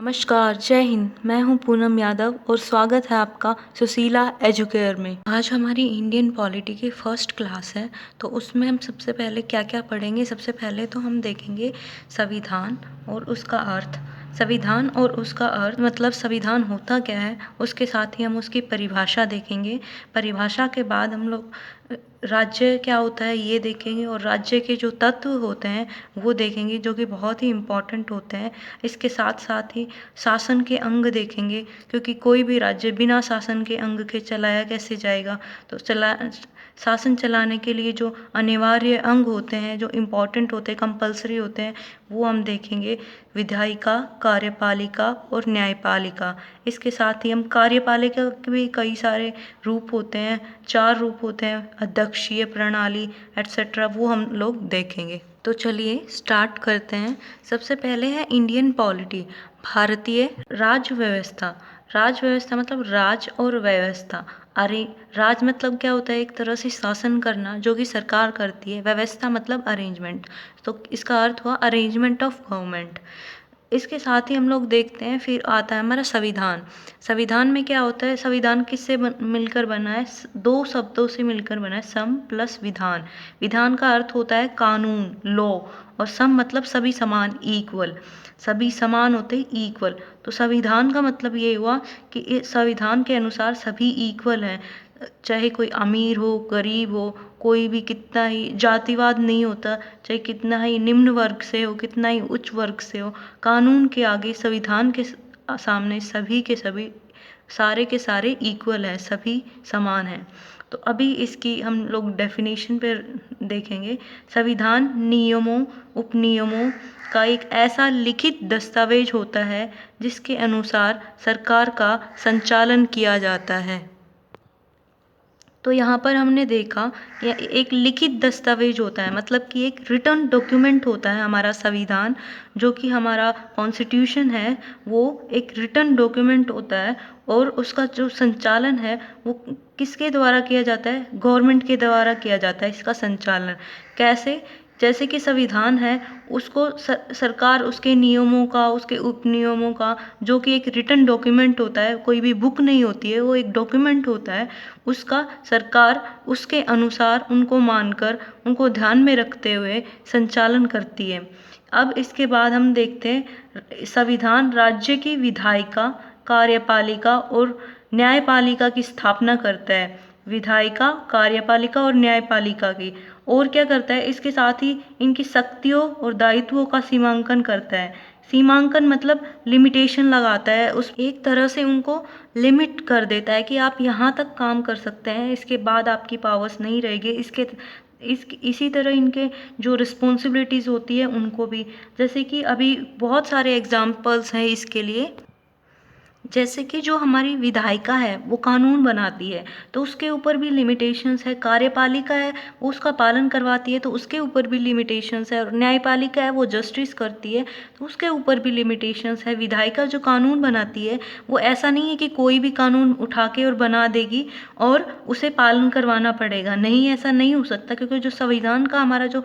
नमस्कार, जय हिंद। मैं हूं पूनम यादव और स्वागत है आपका सुशीला एजुकेयर में। आज हमारी इंडियन पॉलिटी की फर्स्ट क्लास है, तो उसमें हम सबसे पहले क्या क्या पढ़ेंगे। सबसे पहले तो हम देखेंगे संविधान और उसका अर्थ। संविधान और उसका अर्थ मतलब संविधान होता क्या है, उसके साथ ही हम उसकी परिभाषा देखेंगे। परिभाषा के बाद हम लोग राज्य क्या होता है ये देखेंगे, और राज्य के जो तत्व होते हैं वो देखेंगे, जो कि बहुत ही इम्पोर्टेंट होते हैं। इसके साथ साथ ही शासन के अंग देखेंगे, क्योंकि कोई भी राज्य बिना शासन के अंग के चलाया कैसे जाएगा। तो शासन चलाने के लिए जो अनिवार्य अंग होते हैं, जो इम्पोर्टेंट होते हैं, कंपलसरी होते हैं, वो हम देखेंगे। विधायिका, कार्यपालिका और न्यायपालिका। इसके साथ ही हम कार्यपालिका के भी कई सारे रूप होते हैं, 4 रूप होते हैं, अध्यक्षीय प्रणाली एट्सेट्रा, वो हम लोग देखेंगे। तो चलिए स्टार्ट करते हैं। सबसे पहले है इंडियन पॉलिटी, भारतीय राज्य व्यवस्था। राज्य व्यवस्था मतलब राज और व्यवस्था। अरे राज मतलब क्या होता है, एक तरह से शासन करना जो कि सरकार करती है। व्यवस्था मतलब अरेंजमेंट, तो इसका अर्थ हुआ अरेंजमेंट ऑफ गवर्नमेंट। इसके साथ ही हम लोग देखते हैं, फिर आता है हमारा संविधान। संविधान में क्या होता है, संविधान किससे मिलकर बना है, 2 शब्दों से मिलकर बना है, सम प्लस विधान। विधान का अर्थ होता है कानून, लॉ, और सम मतलब सभी समान, इक्वल। सभी समान होते हैं, इक्वल। तो संविधान का मतलब ये हुआ कि इस संविधान के अनुसार सभी इक्वल हैं, चाहे कोई अमीर हो, गरीब हो, कोई भी कितना ही जातिवाद नहीं होता, चाहे कितना ही निम्न वर्ग से हो, कितना ही उच्च वर्ग से हो, कानून के आगे, संविधान के सामने सभी के सभी, सारे के सारे इक्वल हैं, सभी समान हैं। तो अभी इसकी हम लोग डेफिनेशन पर देखेंगे। संविधान नियमों, उपनियमों का एक ऐसा लिखित दस्तावेज होता है जिसके अनुसार सरकार का संचालन किया जाता है। तो यहाँ पर हमने देखा कि एक लिखित दस्तावेज होता है, मतलब कि एक रिटन डॉक्यूमेंट होता है हमारा संविधान, जो कि हमारा कॉन्स्टिट्यूशन है, वो एक रिटन डॉक्यूमेंट होता है। और उसका जो संचालन है वो किसके द्वारा किया जाता है, गवर्नमेंट के द्वारा किया जाता है इसका संचालन। कैसे, जैसे कि संविधान है, उसको सरकार उसके नियमों का, उसके उपनियमों का, जो कि एक रिटन डॉक्यूमेंट होता है, कोई भी बुक नहीं होती है, वो एक डॉक्यूमेंट होता है, उसका सरकार उसके अनुसार उनको मानकर, उनको ध्यान में रखते हुए संचालन करती है। अब इसके बाद हम देखते हैं संविधान राज्य की विधायिका, कार्यपालिका और न्यायपालिका की स्थापना करता है। विधायिका, कार्यपालिका और न्यायपालिका की, और क्या करता है, इसके साथ ही इनकी शक्तियों और दायित्वों का सीमांकन करता है। सीमांकन मतलब लिमिटेशन लगाता है, उस एक तरह से उनको लिमिट कर देता है कि आप यहाँ तक काम कर सकते हैं, इसके बाद आपकी पावर्स नहीं रहेगी। इसी तरह इनके जो रिस्पॉन्सिबिलिटीज़ होती है उनको भी, जैसे कि अभी बहुत सारे एग्जाम्पल्स हैं इसके लिए। जैसे कि जो हमारी विधायिका है वो कानून बनाती है, तो उसके ऊपर भी लिमिटेशंस है। कार्यपालिका है, वो उसका पालन करवाती है, तो उसके ऊपर भी लिमिटेशंस है। और न्यायपालिका है, वो जस्टिस करती है, तो उसके ऊपर भी लिमिटेशंस है। विधायिका जो कानून बनाती है, वो ऐसा नहीं है कि कोई भी कानून उठा के और बना देगी और उसे पालन करवाना पड़ेगा, नहीं, ऐसा नहीं हो सकता, क्योंकि जो संविधान का हमारा जो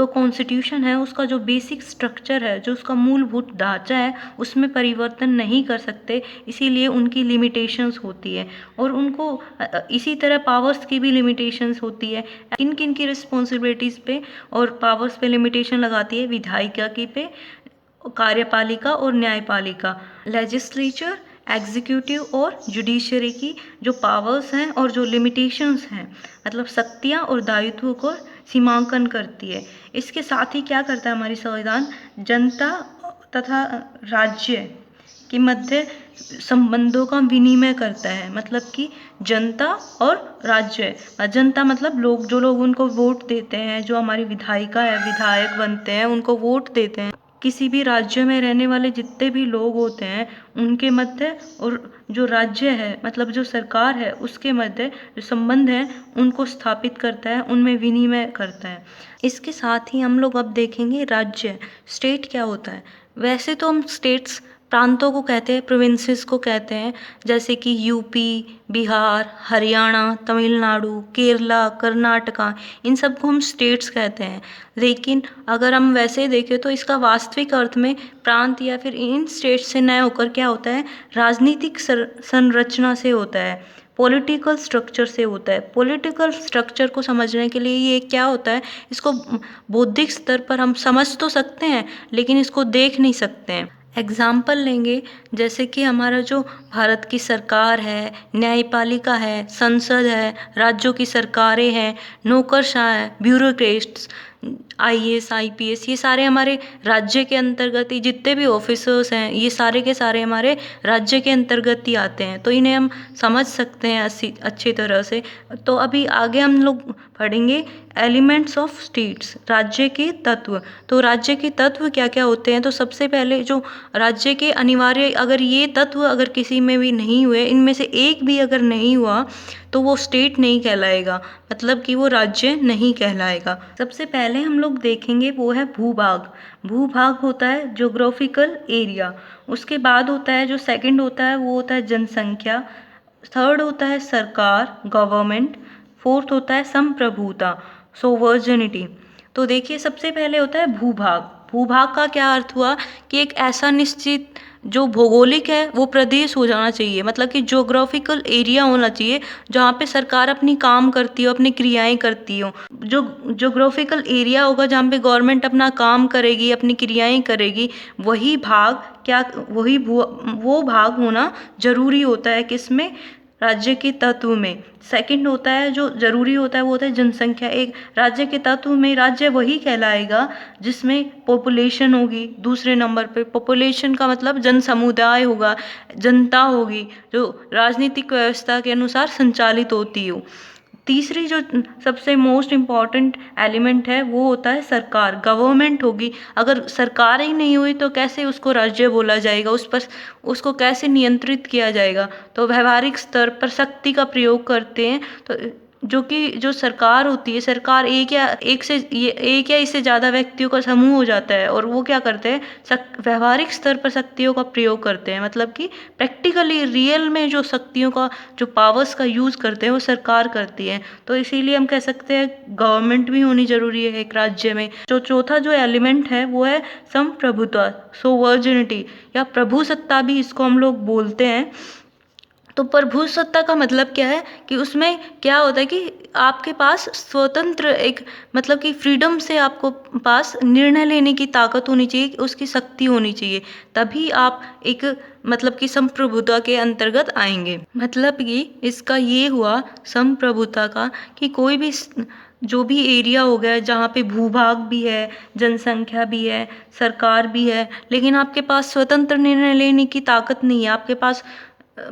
कॉन्स्टिट्यूशन है, उसका जो बेसिक स्ट्रक्चर है, जो उसका मूलभूत ढांचा है, उसमें परिवर्तन नहीं कर सकते, इसीलिए उनकी लिमिटेशंस होती है। और उनको इसी तरह पावर्स की भी लिमिटेशंस होती है। किन किन की रिस्पॉन्सिबिलिटीज़ पे और पावर्स पे लिमिटेशन लगाती है, विधायिका की पे, कार्यपालिका और न्यायपालिका। लेजिस्लेचर, एग्जीक्यूटिव और जुडिशरी की जो पावर्स हैं और जो लिमिटेशंस हैं, मतलब शक्तियाँ और दायित्वों को सीमांकन करती है। इसके साथ ही क्या करता है हमारी संविधान, जनता तथा राज्य के मध्य संबंधों का विनिमय करता है। मतलब कि जनता और राज्य, जनता मतलब लोग, जो लोग उनको वोट देते हैं, जो हमारी विधायिका है, विधायक बनते हैं, उनको वोट देते हैं। किसी भी राज्य में रहने वाले जितने भी लोग होते हैं उनके मध्य, और जो राज्य है मतलब जो सरकार है उसके मध्य जो संबंध है उनको स्थापित करता है, उनमें विनिमय करता है। इसके साथ ही हम लोग अब देखेंगे राज्य, स्टेट क्या होता है। वैसे तो हम स्टेट्स प्रांतों को कहते हैं, प्रोविंसेस को कहते हैं, जैसे कि यूपी, बिहार, हरियाणा, तमिलनाडु, केरला, कर्नाटका, इन सबको हम स्टेट्स कहते हैं। लेकिन अगर हम वैसे देखें तो इसका वास्तविक अर्थ में प्रांत या फिर इन स्टेट्स से न होकर क्या होता है, राजनीतिक संरचना से होता है, पॉलिटिकल स्ट्रक्चर से होता है। पॉलिटिकल स्ट्रक्चर को समझने के लिए ये क्या होता है, इसको बौद्धिक स्तर पर हम समझ तो सकते हैं लेकिन इसको देख नहीं सकते हैं। एग्जाम्पल लेंगे, जैसे कि हमारा जो भारत की सरकार है, न्यायपालिका है, संसद है, राज्यों की सरकारें हैं, नौकरशाह है, ब्यूरोक्रेट्स, आईएएस, आईपीएस, ये सारे हमारे राज्य के अंतर्गत ही, जितने भी ऑफिसर्स हैं ये सारे के सारे हमारे राज्य के अंतर्गत ही आते हैं। तो इन्हें हम समझ सकते हैं अच्छी तरह से। तो अभी आगे हम लोग पढ़ेंगे एलिमेंट्स ऑफ स्टेट्स, राज्य के तत्व। तो राज्य के तत्व क्या क्या होते हैं, तो सबसे पहले जो राज्य के अनिवार्य, अगर ये तत्व अगर किसी में भी नहीं हुए, इनमें से एक भी अगर नहीं हुआ तो वो स्टेट नहीं कहलाएगा, मतलब कि वो राज्य नहीं कहलाएगा। सबसे पहले हम लोग देखेंगे वो है भूभाग। भूभाग होता है ज्योग्राफिकल एरिया। उसके बाद होता है जो सेकंड होता है वो होता है जनसंख्या। थर्ड होता है सरकार, गवर्नमेंट। फोर्थ होता है संप्रभुता, सोवर्जिनिटी। तो देखिए सबसे पहले होता है भूभाग। भूभाग का क्या अर्थ हुआ कि एक ऐसा निश्चित जो भौगोलिक है वो प्रदेश हो जाना चाहिए, मतलब कि ज्योग्राफिकल एरिया होना चाहिए जहाँ पे सरकार अपनी काम करती हो, अपनी क्रियाएं करती हो। जो ज्योग्राफिकल एरिया होगा जहाँ पे गवर्नमेंट अपना काम करेगी, अपनी क्रियाएं करेगी, वही भाग क्या, वो भाग होना जरूरी होता है किसमें, राज्य के तत्व में। सेकंड होता है जो जरूरी होता है वो होता है जनसंख्या। एक राज्य के तत्व में राज्य वही कहलाएगा जिसमें पॉपुलेशन होगी। दूसरे नंबर पे पॉपुलेशन का मतलब जन समुदाय होगा, जनता होगी जो राजनीतिक व्यवस्था के अनुसार संचालित होती हो। तीसरी जो सबसे मोस्ट इम्पॉर्टेंट एलिमेंट है वो होता है सरकार, गवर्नमेंट होगी। अगर सरकार ही नहीं हुई तो कैसे उसको राज्य बोला जाएगा, उस पर उसको कैसे नियंत्रित किया जाएगा। तो व्यवहारिक स्तर पर शक्ति का प्रयोग करते हैं। तो जो सरकार होती है, सरकार एक या इससे ज़्यादा व्यक्तियों का समूह हो जाता है और वो क्या करते हैं, व्यवहारिक स्तर पर शक्तियों का प्रयोग करते हैं, मतलब कि प्रैक्टिकली रियल में जो शक्तियों का, जो पावर्स का यूज़ करते हैं वो सरकार करती है। तो इसीलिए हम कह सकते हैं गवर्नमेंट भी होनी जरूरी है एक राज्य में। जो चौथा जो एलिमेंट है वो है संप्रभुत्व, सोवर्जिनिटी, या प्रभुसत्ता भी इसको हम लोग बोलते हैं। तो प्रभुसत्ता का मतलब क्या है कि उसमें क्या होता है कि आपके पास स्वतंत्र एक, मतलब कि फ्रीडम से आपको पास निर्णय लेने की ताकत होनी चाहिए, उसकी शक्ति होनी चाहिए, तभी आप एक, मतलब कि संप्रभुता के अंतर्गत आएंगे। मतलब कि इसका ये हुआ संप्रभुता का कि कोई भी जो भी एरिया हो गया जहाँ पे भूभाग भी है, जनसंख्या भी है, सरकार भी है, लेकिन आपके पास स्वतंत्र निर्णय लेने की ताकत नहीं है, आपके पास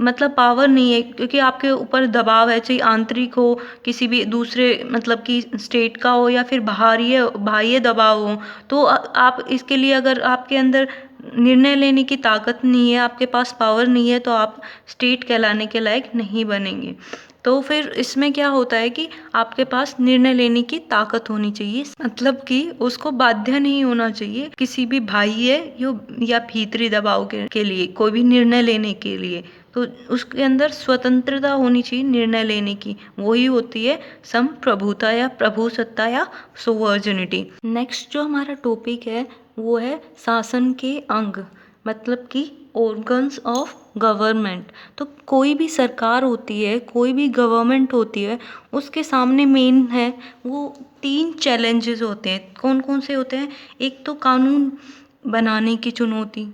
मतलब पावर नहीं है, क्योंकि आपके ऊपर दबाव है, चाहे आंतरिक हो, किसी भी दूसरे मतलब कि स्टेट का हो, या फिर बाह्य दबाव हो। तो आप इसके लिए, अगर आपके अंदर निर्णय लेने की ताकत नहीं है, आपके पास पावर नहीं है, तो आप स्टेट कहलाने के लायक नहीं बनेंगे। तो फिर इसमें क्या होता है कि आपके पास निर्णय लेने की ताकत होनी चाहिए, मतलब कि उसको बाध्य नहीं होना चाहिए किसी भी बाह्य या भीतरी दबाव के लिए, कोई भी निर्णय लेने के लिए। तो उसके अंदर स्वतंत्रता होनी चाहिए निर्णय लेने की, वही होती है संप्रभुता या प्रभुसत्ता या सोवर्जिनिटी। नेक्स्ट जो हमारा टॉपिक है वो है शासन के अंग, मतलब कि ऑर्गन्स ऑफ गवर्नमेंट। तो कोई भी सरकार होती है, कोई भी गवर्नमेंट होती है, उसके सामने मेन है वो 3 चैलेंजेस होते हैं। कौन कौन से होते हैं, एक तो कानून बनाने की चुनौती,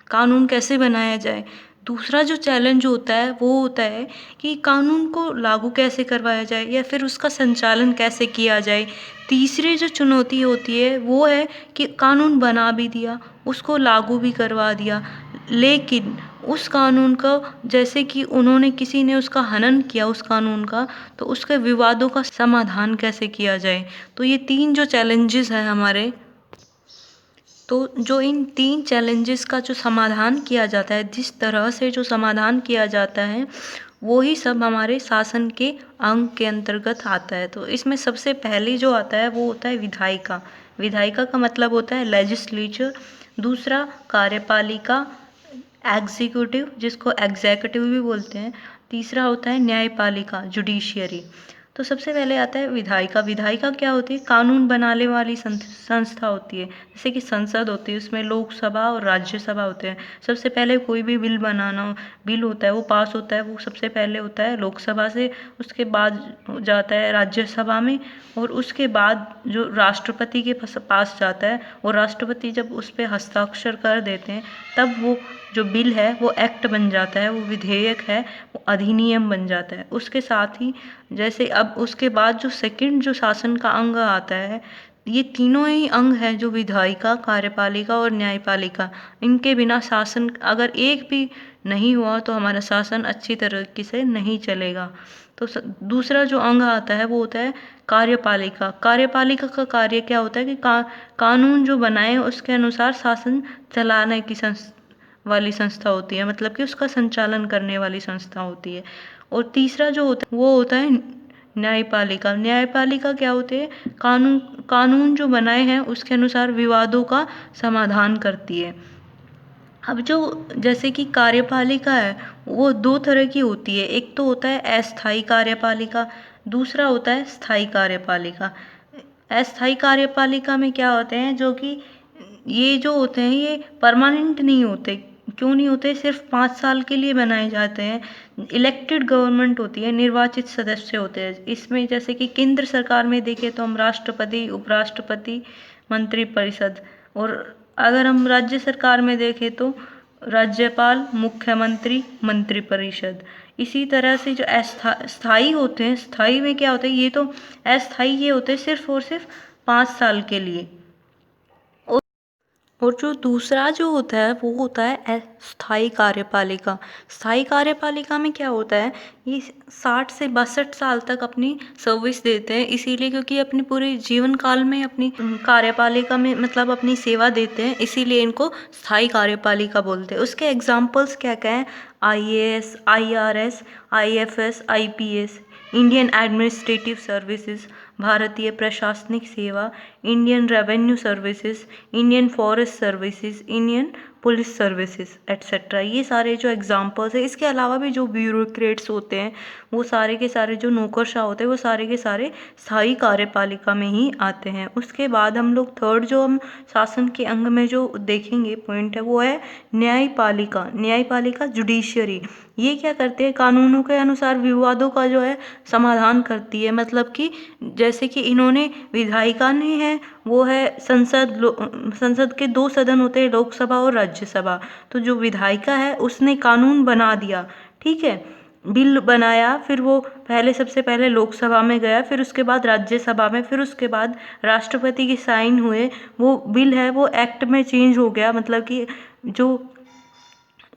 कानून कैसे बनाया जाए। दूसरा जो चैलेंज होता है वो होता है कि कानून को लागू कैसे करवाया जाए या फिर उसका संचालन कैसे किया जाए। तीसरी जो चुनौती होती है वो है कि कानून बना भी दिया, उसको लागू भी करवा दिया, लेकिन उस कानून का, जैसे कि उन्होंने, किसी ने उसका हनन किया उस कानून का, तो उसके विवादों का समाधान कैसे किया जाए। तो ये 3 जो चैलेंजेस हैं हमारे, तो जो इन 3 चैलेंजेस का जो समाधान किया जाता है, जिस तरह से जो समाधान किया जाता है, वो ही सब हमारे शासन के अंग के अंतर्गत आता है। तो इसमें सबसे पहले जो आता है वो होता है विधायिका। विधायिका का मतलब होता है लेजिस्लेचर। दूसरा कार्यपालिका, एग्जीक्यूटिव, जिसको एग्जीक्यूटिव भी बोलते हैं। तीसरा होता है न्यायपालिका, जुडिशियरी। तो सबसे पहले आता है विधायिका। विधायिका क्या होती है? कानून बनाने वाली संस्था होती है। जैसे कि संसद होती है, उसमें लोकसभा और राज्यसभा होते हैं। सबसे पहले कोई भी बिल होता है वो पास होता है, वो सबसे पहले होता है लोकसभा से, उसके बाद जाता है राज्यसभा में, और उसके बाद जो राष्ट्रपति के पास जाता है, और राष्ट्रपति जब उस पर हस्ताक्षर कर देते हैं तब वो जो बिल है वो एक्ट बन जाता है, वो विधेयक है, वो अधिनियम बन जाता है। उसके साथ ही जैसे अब उसके बाद जो सेकंड जो शासन का अंग आता है, ये तीनों ही अंग हैं जो विधायिका, कार्यपालिका और न्यायपालिका, इनके बिना शासन अगर एक भी नहीं हुआ तो हमारा शासन अच्छी तरीके से नहीं चलेगा। तो दूसरा जो अंग आता है वो होता है कार्यपालिका। कार्यपालिका का कार्य क्या होता है कि कानून जो बनाए उसके अनुसार शासन चलाने की वाली संस्था होती है, मतलब कि उसका संचालन करने वाली संस्था होती है। और तीसरा जो होता है वो होता है न्यायपालिका। न्यायपालिका क्या होती है? कानून जो बनाए हैं उसके अनुसार विवादों का समाधान करती है। अब जो जैसे कि कार्यपालिका है वो दो तरह की होती है। एक तो होता है अस्थायी कार्यपालिका, दूसरा होता है स्थायी कार्यपालिका। अस्थायी कार्यपालिका में क्या होते हैं, जो कि ये जो होते हैं ये परमानेंट नहीं होते। क्यों नहीं होते? सिर्फ 5 साल के लिए बनाए जाते हैं। इलेक्टेड गवर्नमेंट होती है, निर्वाचित सदस्य होते हैं इसमें। जैसे कि केंद्र सरकार में देखें तो हम राष्ट्रपति, उपराष्ट्रपति, मंत्रिपरिषद, और अगर हम राज्य सरकार में देखें तो राज्यपाल, मुख्यमंत्री, मंत्रिपरिषद। इसी तरह से जो स्थायी होते हैं, स्थायी में क्या होता है, ये तो अस्थायी ये होते हैं सिर्फ और सिर्फ 5 साल के लिए। और जो दूसरा जो होता है वो होता है स्थायी कार्यपालिका। स्थायी कार्यपालिका में क्या होता है, ये 60 से 62 साल तक अपनी सर्विस देते हैं, इसीलिए क्योंकि अपने पूरे जीवन काल में अपनी कार्यपालिका में मतलब अपनी सेवा देते हैं, इसीलिए इनको स्थायी कार्यपालिका बोलते हैं। उसके एग्जाम्पल्स क्या क्या हैं? IAS, IRS, IFS, IPS, Indian administrative services, भारतीय प्रशासनिक सेवा, Indian revenue services, Indian forest services, Indian police services etcetera. ये सारे जो एग्जांपल्स है। इसके अलावा भी जो ब्यूरोक्रेट्स होते हैं वो सारे के सारे जो नौकरशाह होते हैं वो सारे के सारे स्थायी कार्यपालिका में ही आते हैं। उसके बाद हम लोग थर्ड जो हम शासन के अंग में जो देखेंगे पॉइंट है वो है न्यायपालिका। न्यायपालिका जुडिशियरी, ये क्या करते हैं? कानूनों के अनुसार विवादों का जो है समाधान करती है। मतलब कि जैसे कि इन्होंने विधायिका ने है वो है संसद के 2 सदन होते हैं, लोकसभा और राज्यसभा। तो जो विधायिका है उसने कानून बना दिया, ठीक है, बिल बनाया, फिर वो पहले सबसे पहले लोकसभा में गया, फिर उसके बाद राज्यसभा में, फिर उसके बाद राष्ट्रपति के साइन हुए, वो बिल है वो एक्ट में चेंज हो गया। मतलब कि जो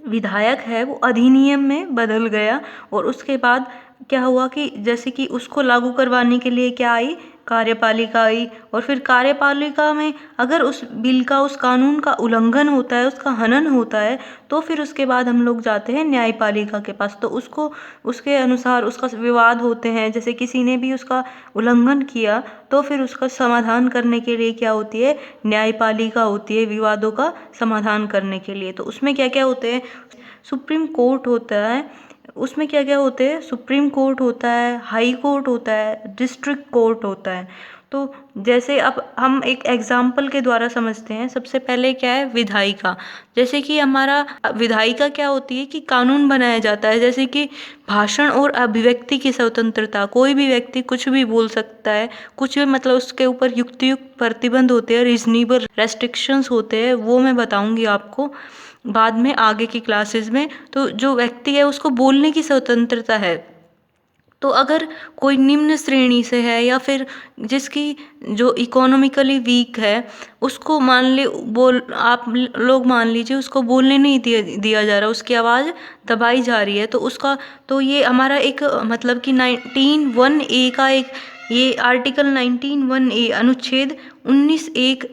विधायक है वो अधिनियम में बदल गया। और उसके बाद क्या हुआ कि जैसे कि उसको लागू करवाने के लिए क्या आई? कार्यपालिका आई। और फिर कार्यपालिका में अगर उस बिल का, उस कानून का उल्लंघन होता है, उसका हनन होता है, तो फिर उसके बाद हम लोग जाते हैं न्यायपालिका के पास। तो उसको उसके अनुसार उसका विवाद होते हैं, जैसे किसी ने भी उसका उल्लंघन किया तो फिर उसका समाधान करने के लिए क्या होती है? न्यायपालिका होती है, विवादों का समाधान करने के लिए। तो उसमें क्या क्या होते हैं? सुप्रीम कोर्ट होता है, उसमें क्या क्या होते हैं? सुप्रीम कोर्ट होता है, हाई कोर्ट होता है, डिस्ट्रिक्ट कोर्ट होता है। तो जैसे अब हम एक एग्जाम्पल के द्वारा समझते हैं। सबसे पहले क्या है? विधायिका। जैसे कि हमारा विधायिका क्या होती है कि कानून बनाया जाता है, जैसे कि भाषण और अभिव्यक्ति की स्वतंत्रता, कोई भी व्यक्ति कुछ भी बोल सकता है, कुछ भी, मतलब उसके ऊपर युक्त प्रतिबंध होते हैं, रीजनेबल रेस्ट्रिक्शंस होते हैं, वो मैं बताऊंगी आपको बाद में आगे की क्लासेस में। तो जो व्यक्ति है उसको बोलने की स्वतंत्रता है। तो अगर कोई निम्न श्रेणी से है या फिर जिसकी जो इकोनॉमिकली वीक है, उसको आप लोग मान लीजिए उसको बोलने नहीं दिया जा रहा, उसकी आवाज़ दबाई जा रही है, तो उसका तो ये हमारा एक मतलब कि 19(1)(a) का एक ये आर्टिकल 19(1)(a) अनुच्छेद 19(1)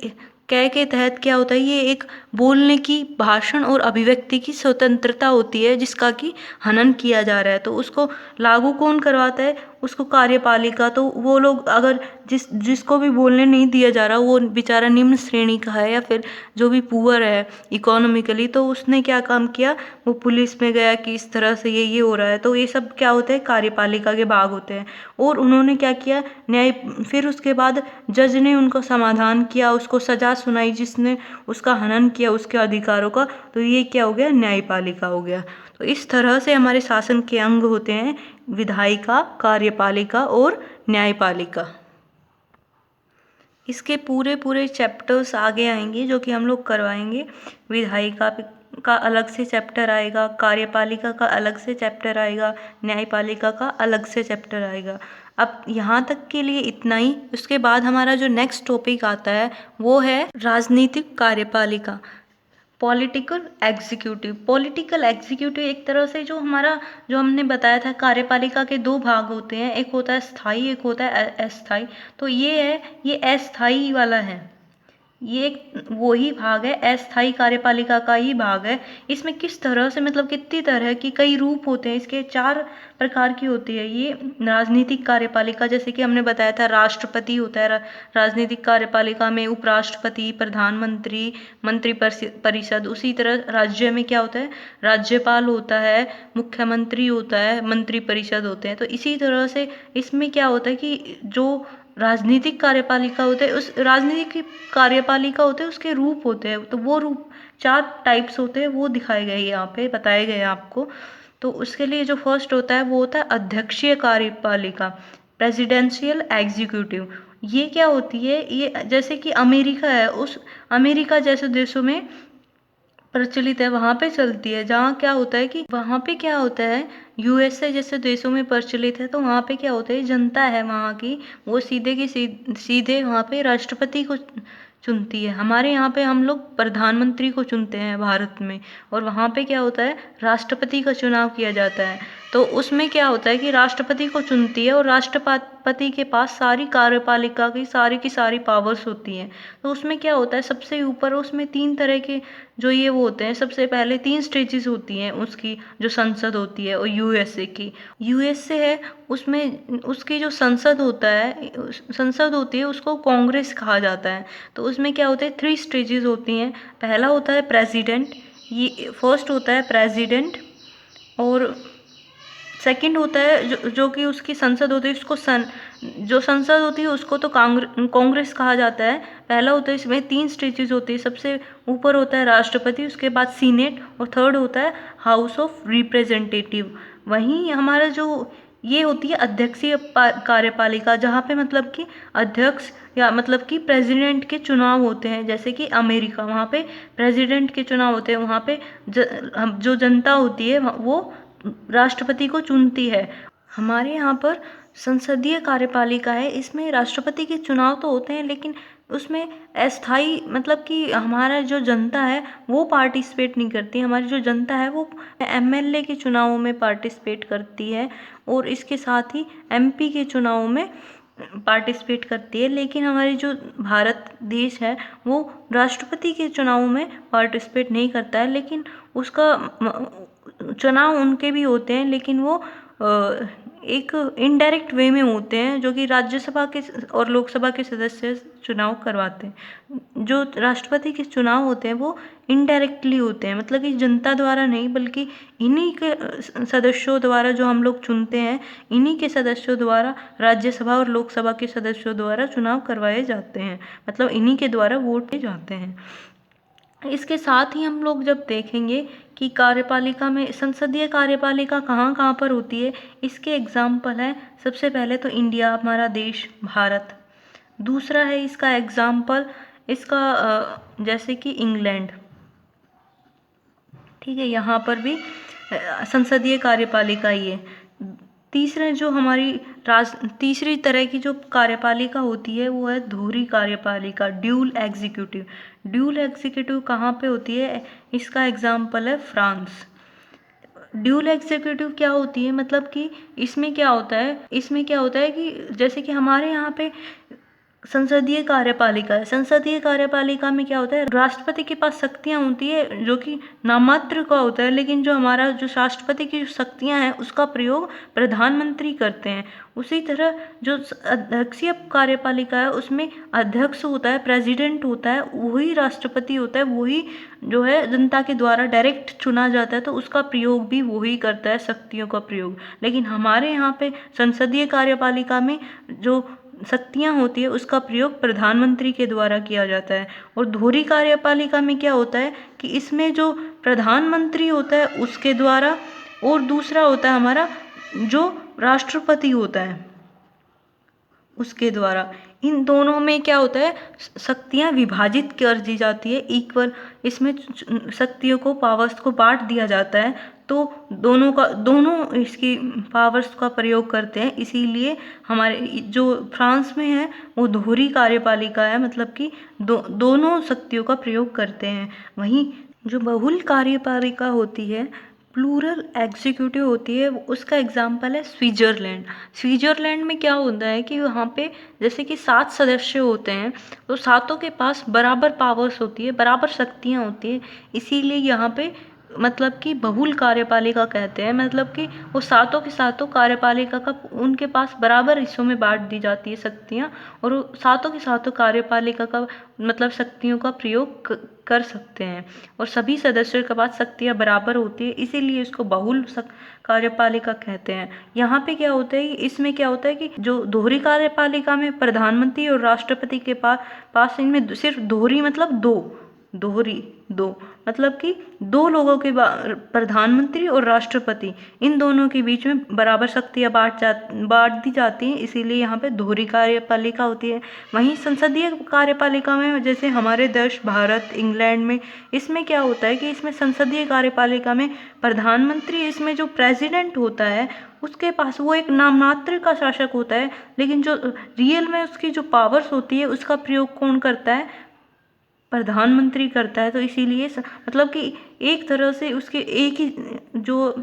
के तहत क्या होता है? ये एक बोलने की, भाषण और अभिव्यक्ति की स्वतंत्रता होती है जिसका कि हनन किया जा रहा है। तो उसको लागू कौन करवाता है? उसको कार्यपालिका। तो वो लोग अगर जिसको भी बोलने नहीं दिया जा रहा, वो बेचारा निम्न श्रेणी का है या फिर जो भी पुअर है इकोनॉमिकली, तो उसने क्या काम किया, वो पुलिस में गया कि इस तरह से ये हो रहा है। तो ये सब क्या होता है, कार्यपालिका के भाग होते हैं। और उन्होंने क्या किया, न्याय, फिर उसके बाद जज ने उनको समाधान किया, उसको सजा सुनाई जिसने उसका हनन किया उसके अधिकारों का। तो ये क्या हो गया, न्यायपालिका हो गया। तो इस तरह से हमारे शासन के अंग होते हैं विधायिका, कार्यपालिका और न्यायपालिका। इसके पूरे पूरे चैप्टर्स आगे आएंगे जो कि हम लोग करवाएंगे। विधायिका का अलग से चैप्टर आएगा, कार्यपालिका का अलग से चैप्टर आएगा, न्यायपालिका का अलग से चैप्टर आएगा। अब यहाँ तक के लिए इतना ही। उसके बाद हमारा जो नेक्स्ट टॉपिक आता है वो है राजनीतिक कार्यपालिका, पॉलिटिकल एग्जीक्यूटिव एक तरह से जो हमारा, जो हमने बताया था, कार्यपालिका के दो भाग होते हैं, एक होता है स्थायी, एक होता है अस्थायी। तो ये है, ये अस्थायी वाला है, ये वो ही भाग है, अस्थायी कार्यपालिका का ही भाग है। इसमें किस तरह से, मतलब कितनी तरह की, कई रूप होते हैं इसके, 4 प्रकार की होती है ये राजनीतिक कार्यपालिका। जैसे कि हमने बताया था, राष्ट्रपति होता है राजनीतिक कार्यपालिका में, उपराष्ट्रपति, प्रधानमंत्री, मंत्री परिषद। उसी तरह राज्य में क्या होता है, राज्यपाल होता है, मुख्यमंत्री होता है, मंत्री परिषद होते हैं। तो इसी तरह से इसमें क्या होता है कि जो राजनीतिक कार्यपालिका होते हैं, उस राजनीतिक कार्यपालिका होते हैं, उसके रूप होते हैं। तो वो रूप 4 टाइप्स होते हैं, वो दिखाए गए यहाँ पे, बताए गए आपको। तो उसके लिए जो फर्स्ट होता है वो होता है अध्यक्षीय कार्यपालिका, प्रेसिडेंशियल एग्जीक्यूटिव। ये क्या होती है, ये जैसे कि अमेरिका है, उस अमेरिका जैसे देशों में प्रचलित है, वहाँ पे चलती है। जहाँ क्या होता है कि वहाँ पे क्या होता है, यूएसए जैसे देशों में प्रचलित है, तो वहाँ पे क्या होता है, जनता है वहाँ की, वो सीधे की सीधे वहाँ पे राष्ट्रपति को चुनती है। हमारे यहाँ पे हम लोग प्रधानमंत्री को चुनते हैं भारत में, और वहाँ पे क्या होता है, राष्ट्रपति का चुनाव किया जाता है। तो उसमें क्या होता है कि राष्ट्रपति को चुनती है, और राष्ट्रपति के पास सारी कार्यपालिका की सारी पावर्स होती हैं। तो उसमें क्या होता है, सबसे ऊपर उसमें 3 तरह के जो ये वो होते हैं। सबसे पहले 3 स्टेजेस होती हैं उसकी, जो संसद होती है। और यूएसए है, उसमें उसकी जो संसद होती है, उसको कांग्रेस कहा जाता है। तो उसमें क्या होता है, 3 स्टेजेस होती हैं। पहला होता है प्रेसिडेंट, ये फर्स्ट होता है प्रेसिडेंट, और सेकंड होता है जो कि उसकी संसद होती है, उसको जो संसद होती है उसको तो कांग्रेस कहा जाता है। पहला होता है, इसमें 3 स्टेजेस होती है। सबसे ऊपर होता है राष्ट्रपति, उसके बाद सीनेट, और थर्ड होता है हाउस ऑफ रिप्रेजेंटेटिव। वहीं हमारा जो ये होती है अध्यक्षीय कार्यपालिका, जहाँ पे मतलब कि अध्यक्ष या मतलब कि प्रेसिडेंट के चुनाव होते हैं। जैसे कि अमेरिका, वहाँ पे प्रेसिडेंट के चुनाव होते हैं। वहाँ पे जो जनता होती है वो राष्ट्रपति को चुनती है। हमारे यहाँ पर संसदीय कार्यपालिका है, इसमें राष्ट्रपति के चुनाव तो होते हैं, लेकिन उसमें अस्थाई, मतलब कि हमारा जो जनता है वो पार्टिसिपेट नहीं करती। हमारी जो जनता है वो एमएलए के चुनावों में पार्टिसिपेट करती है, और इसके साथ ही एमपी के चुनावों में पार्टिसिपेट करती है। लेकिन हमारी जो भारत देश है वो राष्ट्रपति के चुनावों में पार्टिसिपेट नहीं करता है। लेकिन उसका चुनाव उनके भी होते हैं, लेकिन वो एक इनडायरेक्ट वे में होते हैं, जो कि राज्यसभा के और लोकसभा के सदस्य चुनाव करवाते हैं। जो राष्ट्रपति के चुनाव होते हैं वो इनडायरेक्टली होते हैं, मतलब कि जनता द्वारा नहीं, बल्कि इन्हीं के सदस्यों द्वारा, जो हम लोग चुनते हैं, इन्हीं के सदस्यों द्वारा राज्यसभा और लोकसभा के सदस्यों द्वारा चुनाव करवाए जाते हैं, मतलब इन्हीं के द्वारा वोट दिए जाते हैं। इसके साथ ही हम लोग जब देखेंगे कि कार्यपालिका में, संसदीय कार्यपालिका कहाँ कहाँ पर होती है, इसके एग्जाम्पल है। सबसे पहले तो इंडिया, हमारा देश भारत। दूसरा है इसका एग्जाम्पल, इसका जैसे कि इंग्लैंड, ठीक है, यहाँ पर भी संसदीय कार्यपालिका ही है। तीसरा जो हमारी तीसरी तरह की जो कार्यपालिका होती है वो है दोहरी कार्यपालिका, ड्यूल एग्जीक्यूटिव। ड्यूल एग्जीक्यूटिव कहाँ पे होती है, इसका एग्जाम्पल है फ्रांस। ड्यूल एग्जीक्यूटिव क्या होती है, मतलब कि इसमें क्या होता है कि जैसे कि हमारे यहाँ पे संसदीय कार्यपालिका है। संसदीय कार्यपालिका में क्या होता है, राष्ट्रपति के पास शक्तियां होती है जो कि नाममात्र का होता है, लेकिन जो हमारा जो राष्ट्रपति की शक्तियां हैं उसका प्रयोग प्रधानमंत्री करते हैं। उसी तरह जो अध्यक्षीय कार्यपालिका है उसमें अध्यक्ष होता है, प्रेसिडेंट होता है, वही राष्ट्रपति होता है, वही जो है जनता के द्वारा डायरेक्ट चुना जाता है, तो उसका प्रयोग भी वही करता है, शक्तियों का प्रयोग। लेकिन हमारे यहाँ पे संसदीय कार्यपालिका में जो शक्तियाँ होती है उसका प्रयोग प्रधानमंत्री के द्वारा किया जाता है। और दोहरी कार्यपालिका में क्या होता है कि इसमें जो प्रधानमंत्री होता है उसके द्वारा, और दूसरा होता है हमारा जो राष्ट्रपति होता है उसके द्वारा, इन दोनों में क्या होता है, शक्तियाँ विभाजित कर दी जाती है इक्वल। इसमें शक्तियों को, पावर्स को बांट दिया जाता है, तो दोनों इसकी पावर्स का प्रयोग करते हैं। इसीलिए हमारे जो फ्रांस में है वो दोहरी कार्यपालिका है, मतलब कि दोनों शक्तियों का प्रयोग करते हैं। वहीं जो बहुल कार्यपालिका होती है, प्लूरल एग्जीक्यूटिव होती है, उसका एग्जाम्पल है स्विट्जरलैंड। स्विट्जरलैंड में क्या होता है कि वहाँ पे जैसे कि 7 सदस्य होते हैं, तो सातों के पास बराबर पावर्स होती है, बराबर शक्तियाँ होती है। इसीलिए यहाँ पे मतलब कि बहुल कार्यपालिका कहते हैं, मतलब कि वो सातों के सातों कार्यपालिका का उनके पास बराबर हिस्सों में बांट दी जाती है शक्तियाँ, और वो सातों के सातों कार्यपालिका का मतलब शक्तियों का प्रयोग कर सकते हैं, और सभी सदस्यों के पास शक्तियाँ बराबर होती है, इसीलिए इसको बहुल कार्यपालिका कहते हैं। यहाँ पे क्या होता है, इसमें क्या होता है कि जो दोहरी कार्यपालिका में प्रधानमंत्री और राष्ट्रपति के पास इनमें सिर्फ दोहरी मतलब दो मतलब कि दो लोगों के प्रधानमंत्री और राष्ट्रपति, इन दोनों के बीच में बराबर शक्तियाँ बांट दी जाती हैं, इसीलिए यहाँ पे दोहरी कार्यपालिका होती है। वहीं संसदीय कार्यपालिका में जैसे हमारे देश भारत, इंग्लैंड में, इसमें क्या होता है कि इसमें संसदीय कार्यपालिका में प्रधानमंत्री, इसमें जो प्रेसिडेंट होता है उसके पास वो एक नाममात्र का शासक होता है, लेकिन जो रियल में उसकी जो पावर्स होती है उसका प्रयोग कौन करता है, प्रधानमंत्री करता है। तो इसीलिए मतलब कि एक तरह से उसके एक ही जो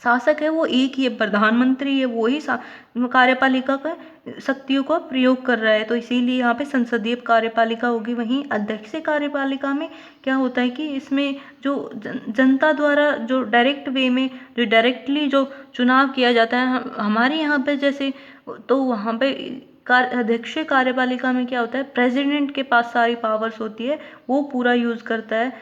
शासक है वो एक ही है, प्रधानमंत्री है, वो ही कार्यपालिका का शक्तियों का प्रयोग कर रहा है, तो इसीलिए यहाँ पे संसदीय कार्यपालिका होगी। वहीं अध्यक्षीय कार्यपालिका में क्या होता है कि इसमें जो जनता द्वारा जो डायरेक्ट वे में जो डायरेक्टली जो चुनाव किया जाता है हमारे यहाँ पे जैसे, तो वहाँ पे अध्यक्षीय कार्यपालिका में क्या होता है, प्रेसिडेंट के पास सारी पावर्स होती है, वो पूरा यूज़ करता है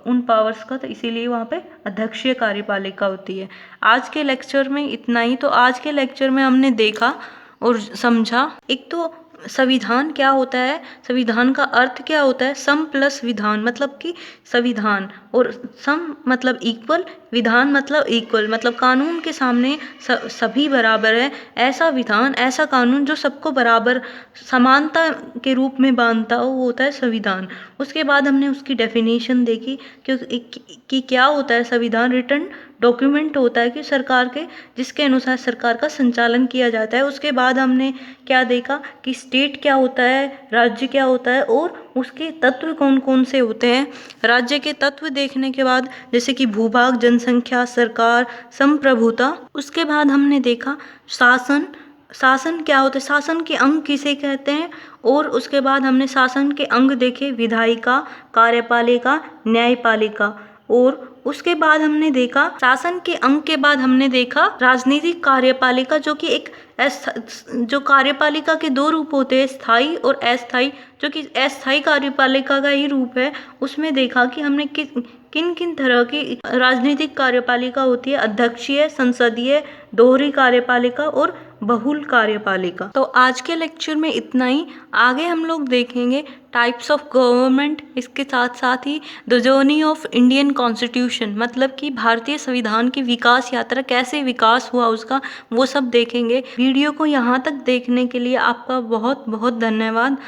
उन पावर्स का, तो इसीलिए वहाँ पे अध्यक्षीय कार्यपालिका होती है। आज के लेक्चर में इतना ही। तो आज के लेक्चर में हमने देखा और समझा, एक तो संविधान क्या होता है, संविधान का अर्थ क्या होता है, सम प्लस विधान, मतलब कि संविधान, और सम मतलब इक्वल, विधान मतलब इक्वल, मतलब कानून के सामने सभी बराबर है, ऐसा विधान, ऐसा कानून जो सबको बराबर समानता के रूप में बांधता हो, वो होता है संविधान। उसके बाद हमने उसकी डेफिनेशन देखी कि क्या होता है संविधान, रिटन डॉक्यूमेंट होता है कि सरकार के, जिसके अनुसार सरकार का संचालन किया जाता है। उसके बाद हमने क्या देखा कि स्टेट क्या होता है, राज्य क्या होता है, और उसके तत्व कौन कौन से होते हैं। राज्य के तत्व देखने के बाद जैसे कि भूभाग, जनसंख्या, सरकार, संप्रभुता। उसके बाद हमने देखा शासन क्या होता है, शासन के अंग किसे कहते हैं, और उसके बाद हमने शासन के अंग देखे, विधायिका, कार्यपालिका, न्यायपालिका। और उसके बाद हमने देखा शासन के अंग के बाद हमने देखा राजनीतिक कार्यपालिका, जो कि एक जो कार्यपालिका के दो रूप होते हैं, स्थायी और अस्थायी, जो कि अस्थायी कार्यपालिका का ही रूप है। उसमें देखा कि हमने किन किन तरह की राजनीतिक कार्यपालिका होती है, अध्यक्षीय, संसदीय, दोहरी कार्यपालिका और बहुल कार्यपालिका। तो आज के लेक्चर में इतना ही। आगे हम लोग देखेंगे टाइप्स ऑफ गवर्नमेंट, इसके साथ साथ ही the journey of Indian constitution, मतलब कि भारतीय संविधान की विकास यात्रा, कैसे विकास हुआ उसका, वो सब देखेंगे। वीडियो को यहाँ तक देखने के लिए आपका बहुत बहुत धन्यवाद।